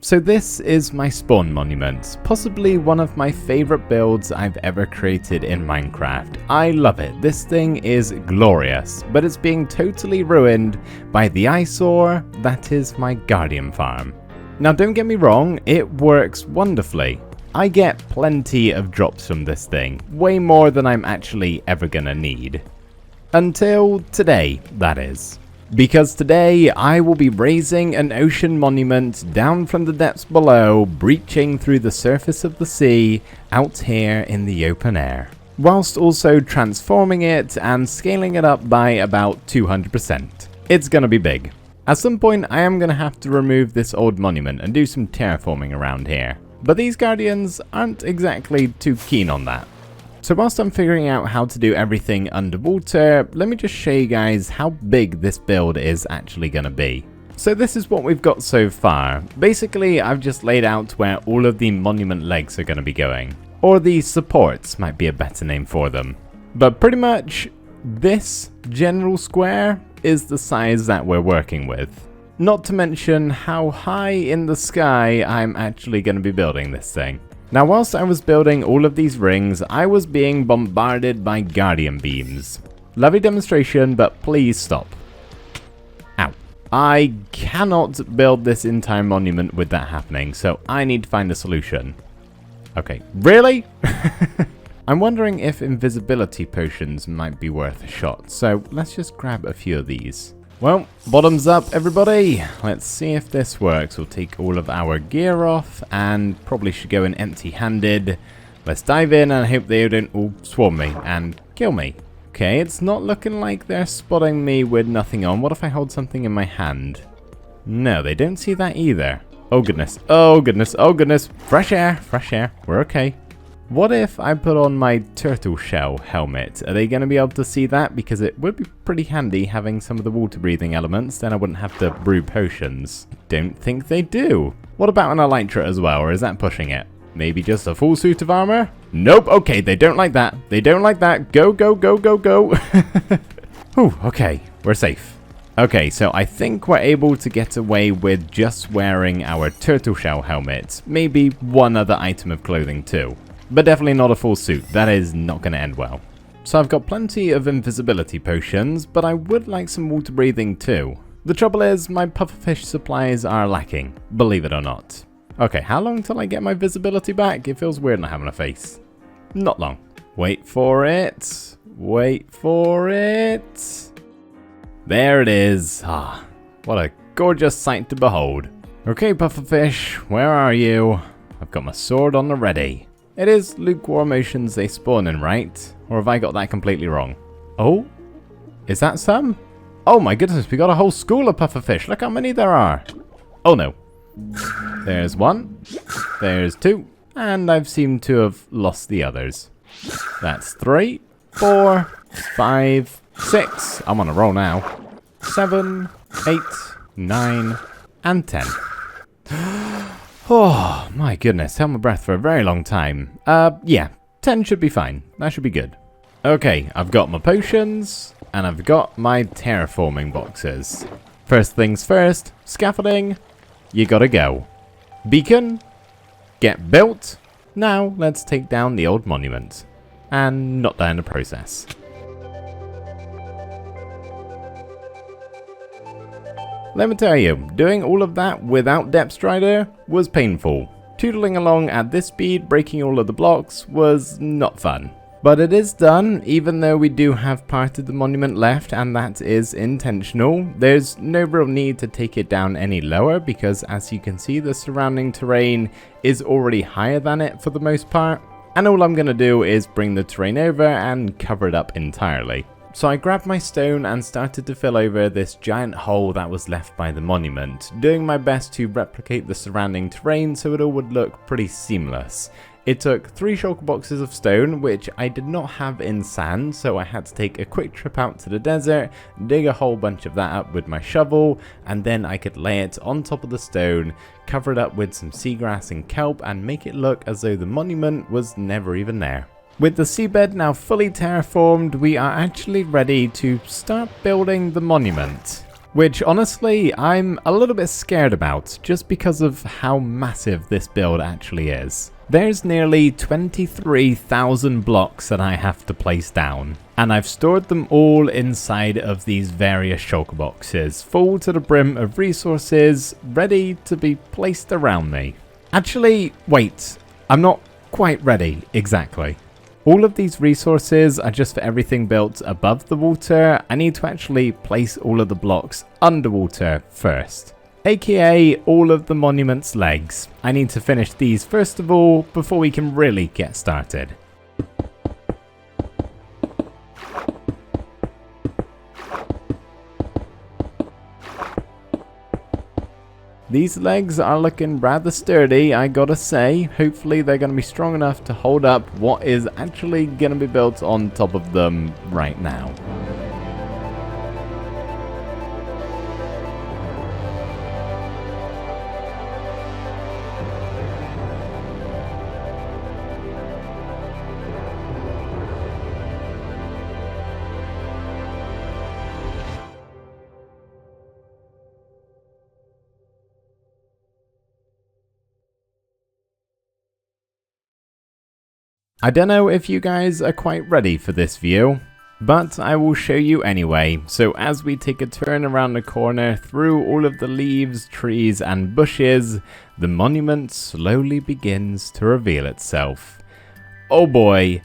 So this is my spawn monument, possibly one of my favorite builds I've ever created in Minecraft. I love it, this thing is glorious, but it's being totally ruined by the eyesore that is my Guardian farm. Now don't get me wrong, it works wonderfully. I get plenty of drops from this thing, way more than I'm actually ever gonna need. Until today, that is. Because today I will be raising an ocean monument down from the depths below, breaching through the surface of the sea out here in the open air, whilst also transforming it and scaling it up by about 200%. It's gonna be big. At some point I am gonna have to remove this old monument and do some terraforming around here, but these guardians aren't exactly too keen on that. So whilst I'm figuring out how to do everything underwater, let me just show you guys how big this build is actually going to be. So this is what we've got so far. Basically, I've just laid out where all of the monument legs are going to be going. Or the supports might be a better name for them. But pretty much, this general square is the size that we're working with. Not to mention how high in the sky I'm actually going to be building this thing. Now whilst I was building all of these rings, I was being bombarded by guardian beams. Lovely demonstration, but please stop. Ow. I cannot build this entire monument with that happening, so I need to find a solution. Okay, really? I'm wondering if invisibility potions might be worth a shot, so let's just grab a few of these. Well, bottoms up everybody. Let's see if this works. We'll take all of our gear off and probably should go in empty-handed. Let's dive in and hope they don't all swarm me and kill me. Okay, it's not looking like they're spotting me with nothing on. What if I hold something in my hand? No, they don't see that either. Oh goodness, oh goodness, oh goodness. Fresh air, we're okay. What if I put on my turtle shell helmet? Are they going to be able to see that? Because it would be pretty handy having some of the water breathing elements, then I wouldn't have to brew potions. Don't think they do. What about an elytra as well, or is that pushing it? Maybe just a full suit of armor? Nope, okay, they don't like that. They don't like that. Go, go, go, go, go. Whew, okay, we're safe. Okay, so I think we're able to get away with just wearing our turtle shell helmet. Maybe one other item of clothing too. But definitely not a full suit, that is not going to end well. So I've got plenty of invisibility potions, but I would like some water breathing too. The trouble is, my pufferfish supplies are lacking, believe it or not. Okay, how long till I get my visibility back? It feels weird not having a face. Not long. Wait for it. Wait for it. There it is. Ah, what a gorgeous sight to behold. Okay, pufferfish, where are you? I've got my sword on the ready. It is lukewarm oceans they spawn in, right? Or have I got that completely wrong? Oh? Is that some? Oh my goodness, we got a whole school of pufferfish. Look how many there are. Oh no. There's one. There's two. And I've seemed to have lost the others. That's 3, 4, 5, 6. I'm on a roll now. 7, 8, 9, and 10. Oh, my goodness, held my breath for a very long time. Yeah, 10 should be fine. That should be good. Okay, I've got my potions, and I've got my terraforming boxes. First things first, scaffolding, you gotta go. Beacon, get built. Now, let's take down the old monument. And not die in the process. Let me tell you, doing all of that without Depth Strider was painful. Tootling along at this speed, breaking all of the blocks, was not fun. But it is done, even though we do have part of the monument left, and that is intentional. There's no real need to take it down any lower, because as you can see, the surrounding terrain is already higher than it for the most part. And all I'm going to do is bring the terrain over and cover it up entirely. So I grabbed my stone and started to fill over this giant hole that was left by the monument, doing my best to replicate the surrounding terrain so it all would look pretty seamless. It took 3 shulker boxes of stone, which I did not have in sand, so I had to take a quick trip out to the desert, dig a whole bunch of that up with my shovel, and then I could lay it on top of the stone, cover it up with some seagrass and kelp, and make it look as though the monument was never even there. With the seabed now fully terraformed, we are actually ready to start building the monument. which honestly I'm a little bit scared about just because of how massive this build actually is. There's nearly 23,000 blocks that I have to place down, and I've stored them all inside of these various shulker boxes, full to the brim of resources, ready to be placed around me. Actually, wait, I'm not quite ready exactly. All of these resources are just for everything built above the water. I need to actually place all of the blocks underwater first, aka all of the monument's legs. I need to finish these first of all before we can really get started. These legs are looking rather sturdy, I gotta say. Hopefully they're gonna be strong enough to hold up what is actually gonna be built on top of them right now. I don't know if you guys are quite ready for this view, but I will show you anyway. So as we take a turn around the corner through all of the leaves, trees and bushes, the monument slowly begins to reveal itself. Oh boy,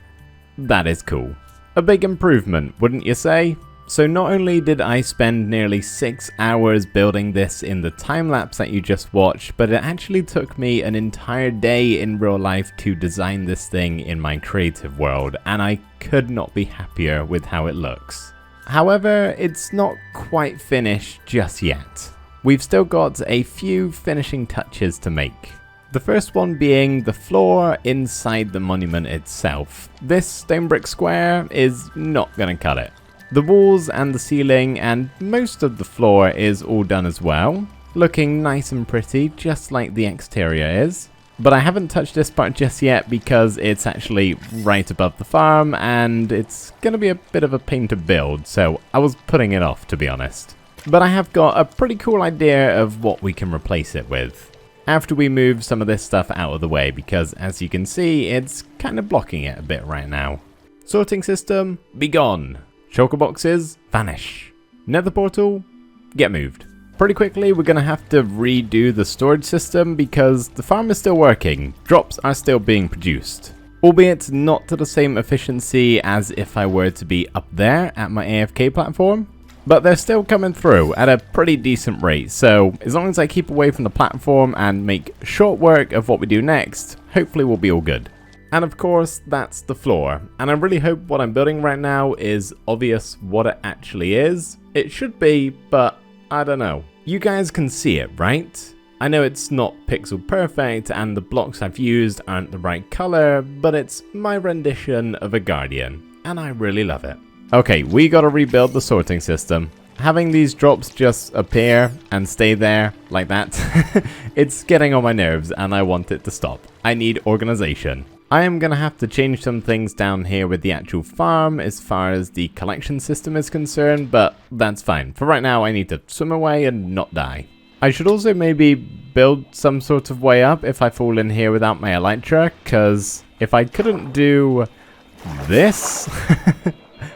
that is cool. A big improvement, wouldn't you say? So not only did I spend nearly 6 hours building this in the time-lapse that you just watched, but it actually took me an entire day in real life to design this thing in my creative world, and I could not be happier with how it looks. However, it's not quite finished just yet. We've still got a few finishing touches to make. The first one being the floor inside the monument itself. This stone brick square is not gonna cut it. The walls and the ceiling and most of the floor is all done as well, looking nice and pretty just like the exterior is. But I haven't touched this part just yet because it's actually right above the farm and it's gonna be a bit of a pain to build, so I was putting it off to be honest. But I have got a pretty cool idea of what we can replace it with after we move some of this stuff out of the way, because as you can see it's kind of blocking it a bit right now. Sorting system, be gone. Shulker boxes, vanish. Nether portal, get moved. Pretty quickly we're going to have to redo the storage system because the farm is still working, drops are still being produced. Albeit not to the same efficiency as if I were to be up there at my AFK platform. But they're still coming through at a pretty decent rate, so as long as I keep away from the platform and make short work of what we do next, hopefully we'll be all good. And of course, that's the floor. And I really hope what I'm building right now is obvious what it actually is. It should be, but I don't know. You guys can see it, right? I know it's not pixel perfect and the blocks I've used aren't the right color, but it's my rendition of a guardian, and I really love it. Okay, we gotta rebuild the sorting system. Having these drops just appear and stay there like that, it's getting on my nerves and I want it to stop. I need organization. I am going to have to change some things down here with the actual farm as far as the collection system is concerned, but that's fine. For right now, I need to swim away and not die. I should also maybe build some sort of way up if I fall in here without my elytra, because if I couldn't do this,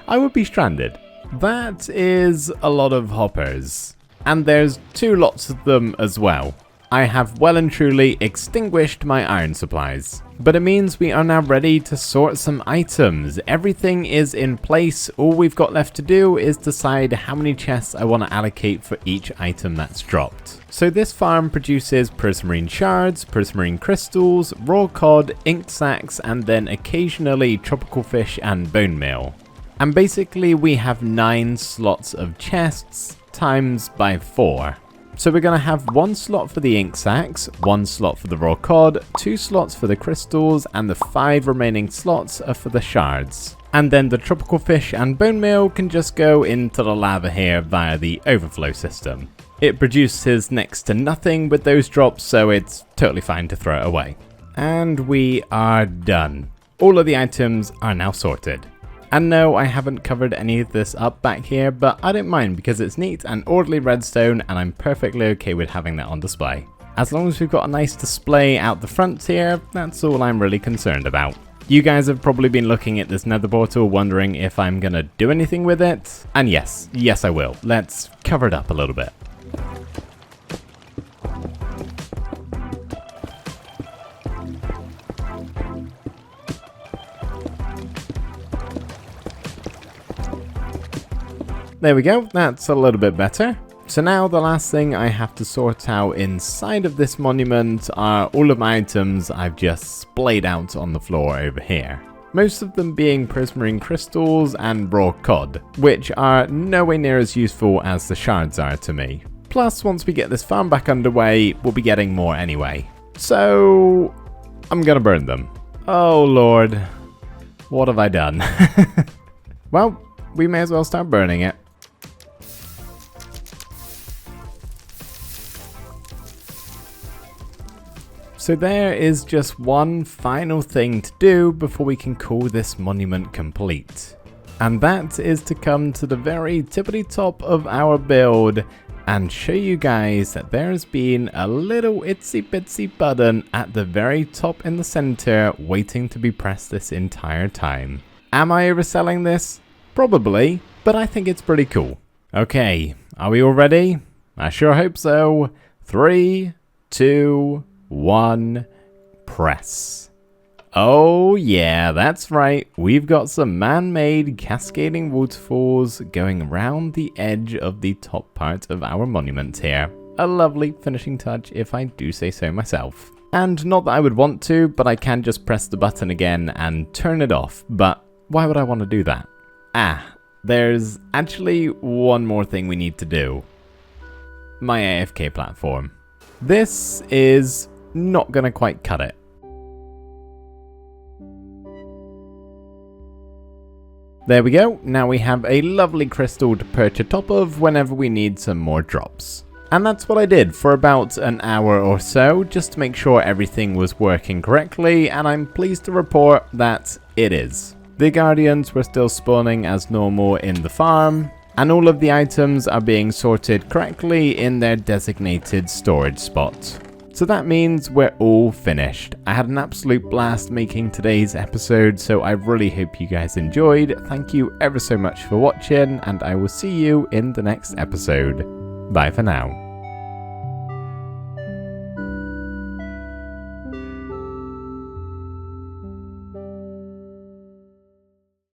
I would be stranded. That is a lot of hoppers, and there's 2 lots of them as well. I have well and truly extinguished my iron supplies. But it means we are now ready to sort some items. Everything is in place. All we've got left to do is decide how many chests I want to allocate for each item that's dropped. So this farm produces prismarine shards, prismarine crystals, raw cod, inked sacks, and then occasionally tropical fish and bone meal. And basically we have 9 slots of chests times by 4. So we're going to have 1 slot for the ink sacks, 1 slot for the raw cod, 2 slots for the crystals, and the 5 remaining slots are for the shards. And then the tropical fish and bone meal can just go into the lava here via the overflow system. It produces next to nothing with those drops, so it's totally fine to throw it away. And we are done. All of the items are now sorted. And no, I haven't covered any of this up back here, but I don't mind because it's neat and orderly redstone and I'm perfectly okay with having that on display. As long as we've got a nice display out the front here, that's all I'm really concerned about. You guys have probably been looking at this nether portal wondering if I'm gonna do anything with it. And yes I will. Let's cover it up a little bit. There we go, that's a little bit better. So now the last thing I have to sort out inside of this monument are all of my items I've just splayed out on the floor over here. Most of them being prismarine crystals and raw cod, which are nowhere near as useful as the shards are to me. Plus, once we get this farm back underway, we'll be getting more anyway. So, I'm gonna burn them. Oh lord, what have I done? Well, we may as well start burning it. So there is just one final thing to do before we can call this monument complete. And that is to come to the very tippity top of our build and show you guys that there has been a little itsy bitsy button at the very top in the center waiting to be pressed this entire time. Am I overselling this? Probably, but I think it's pretty cool. Okay, are we all ready? I sure hope so. 3, 2, 1, press. Oh yeah, that's right. We've got some man-made cascading waterfalls going around the edge of the top part of our monument here. A lovely finishing touch if I do say so myself. And not that I would want to, but I can just press the button again and turn it off. But why would I want to do that? There's actually one more thing we need to do. My AFK platform. This is not gonna quite cut it. There we go, now we have a lovely crystal to perch atop of whenever we need some more drops. And that's what I did for about an hour or so, just to make sure everything was working correctly, and I'm pleased to report that it is. The Guardians were still spawning as normal in the farm, and all of the items are being sorted correctly in their designated storage spot. So that means we're all finished. I had an absolute blast making today's episode, so I really hope you guys enjoyed. Thank you ever so much for watching, and I will see you in the next episode. Bye for now.